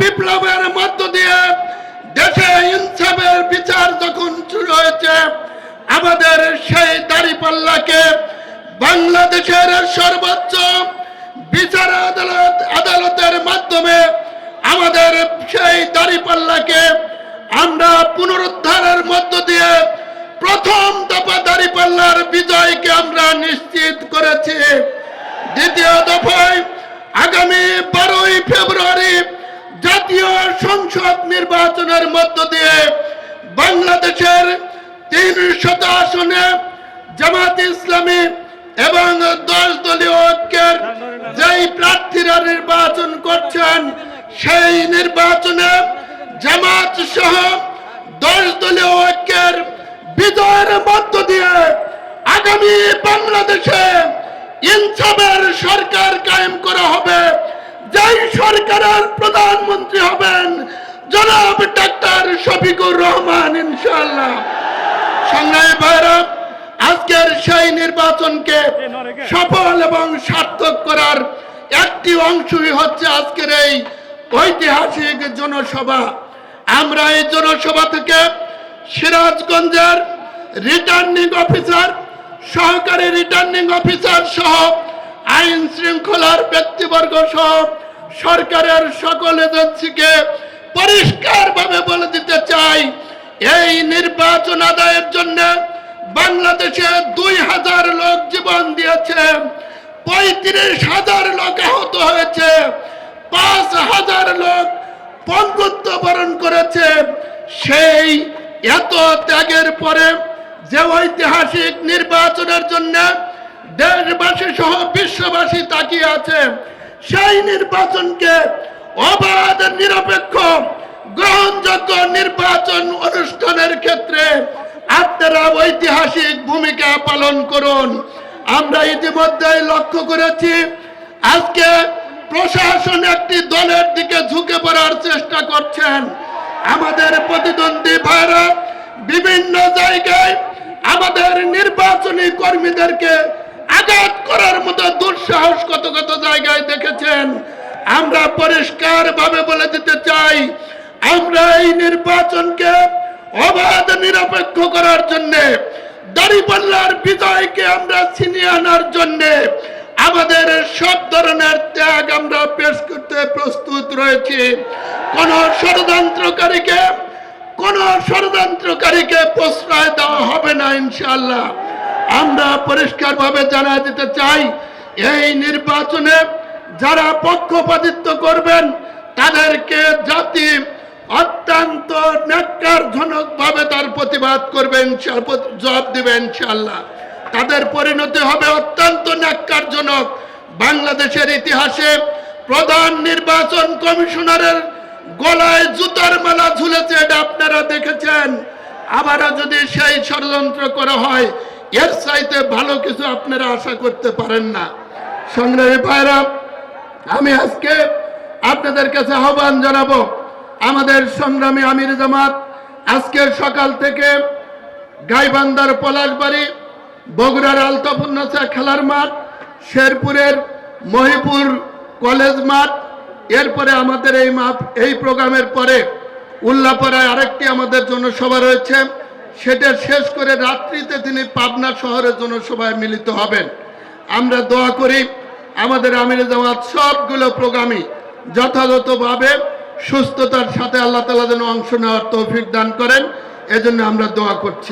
বিপ্লবের মধ্য দিয়ে দেশে ইনসাফের বিচার যখন শুরু হয়েছে, আমাদের সেই দাঁড়িপাল্লাকে বাংলাদেশের সর্বোচ্চ বিচার আদালতের মাধ্যমে আমাদের সেই দাঁড়িপাল্লাকে আমরা পুনরুদ্ধারের মধ্য দিয়ে প্রথম দফা দাঁড়িপাল্লার বিজয়কে আমরা নিশ্চিত করেছি। দ্বিতীয় দফায় আগামী 12ই ফেব্রুয়ারি জাতীয় সংসদ নির্বাচনের মধ্য দিয়ে বাংলাদেশের 300 আসনে জামাত ইসলামী এবং 10 দলীয় ঐক্যের যেই প্রার্থীরা নির্বাচন করছেন, সেই নির্বাচনে জামাত সহ 10 দলীয় ঐক্যের বিজয়ের মধ্য দিয়ে আগামী বাংলাদেশে ইনসাফের সরকার কায়েম করা হবে। যেই সরকারের প্রধানমন্ত্রী হবেন জনাব ডাক্তার শফিকুর রহমান ইনশাআল্লাহ। সংগ্রামী ভাইরা, আজকের সেই নির্বাচনকে সফল এবং সার্থক করার একটি অংশই হচ্ছে আজকের এই ঐতিহাসিক জনসভা। আমরা এই জনসভা থেকে সিরাজগঞ্জের রিটার্নিং অফিসার, সহকারী রিটার্নিং অফিসার সহ আইন শৃঙ্খলার ব্যক্তিবর্গ সহ সরকারের সকল এজেন্সিকে পরিষ্কারভাবে বলে দিতে চাই, এই নির্বাচন আদায়ের জন্য বাংলাদেশে 2000 লোক জীবন দিয়েছে, 35,000 লোক আহত হয়েছে, 5,000 লোক পঙ্গুত্ব বরণ করেছে। সেই এত ত্যাগের পরে যে ঐতিহাসিক নির্বাচনের জন্য দেশবাসী সহ বিশ্ববাসী তাকিয়ে আছে, সেই নির্বাচনকে অবাধ, নিরপেক্ষ, গ্রহণযোগ্য নির্বাচন অনুষ্ঠানের ক্ষেত্রে আপনারা ঐতিহাসিক ভূমিকা পালন করুন। আমরা ইতিমধ্যেই লক্ষ্য করেছি আজকে প্রশাসন একটি দলের দিকে ঝুঁকে পড়ার চেষ্টা করছেন। আমাদের প্রতিদ্বন্দ্বী ভাইরা বিভিন্ন জায়গায় আমাদের নির্বাচনী কর্মীদেরকে আঘাত করার মতো দুঃসাহস কত কত জায়গায় দেখেছেন। আমরা পরিষ্কার ভাবে বলে দিতে চাই, আমরা এই নির্বাচনকে অবাধ, নিরপেক্ষ করার জন্য, দাঁড়িপাল্লার বিজয়কে আমরা ছিনিয়ে আনার জন্য আমাদের সব ধরনের ত্যাগ আমরা পেশ করতে প্রস্তুত রয়েছি। কোন ষড়যন্ত্রকারীকে প্রশ্রয় দেওয়া হবে না ইনশাআল্লাহ। আমরা পরিষ্কারভাবে জানা দিতে চাই, এই নির্বাচনে যারা পক্ষপাতিত্ব করবেন তাদেরকে জাতি অত্যন্ত ন্যাক্কারজনক ভাবে তার প্রতিবাদ করবেন, জবাব দিবেন ইনশাআল্লাহ। তাদের পরিণতি হবে অত্যন্ত ন্যাক্কারজনক। বাংলাদেশের ইতিহাসে প্রধান নির্বাচন কমিশনারের গলায় জুতার মালা ঝুলেছে, এটা আপনারা দেখেছেন। আবারও যদি সেই ষড়যন্ত্র করা হয়, এর চাইতে ভালো কিছু আপনারা আশা করতে পারেন না। সংগ্রামী ভাইরা, আমি আজকে আপনাদের কাছে আহ্বান জানাবো, আমাদের সংগ্রামী আমির জামাত আজকে সকাল থেকে গাইবান্ধার পলাশবাড়ি, বগুড়ার আলতাফুন্নেছা খেলার মাঠ, শেরপুরের মহিপুর কলেজ মাঠ, এরপরে আমাদের এই প্রোগ্রামের পরে উল্লাপাড়ায় আরেকটি আমাদের জনসভা রয়েছে, সেটা শেষ করে রাত্রিতে তিনি পাবনা শহরের জনসভায় মিলিত হবেন। আমরা দোয়া করি আমাদের আমির জামাত সবগুলো প্রোগ্রামই যথাযথভাবে সুস্থতার সাথে আল্লাহ তাআলা যেন অংশ নেওয়ার তৌফিক দান করেন, এজন্য আমরা দোয়া করছি।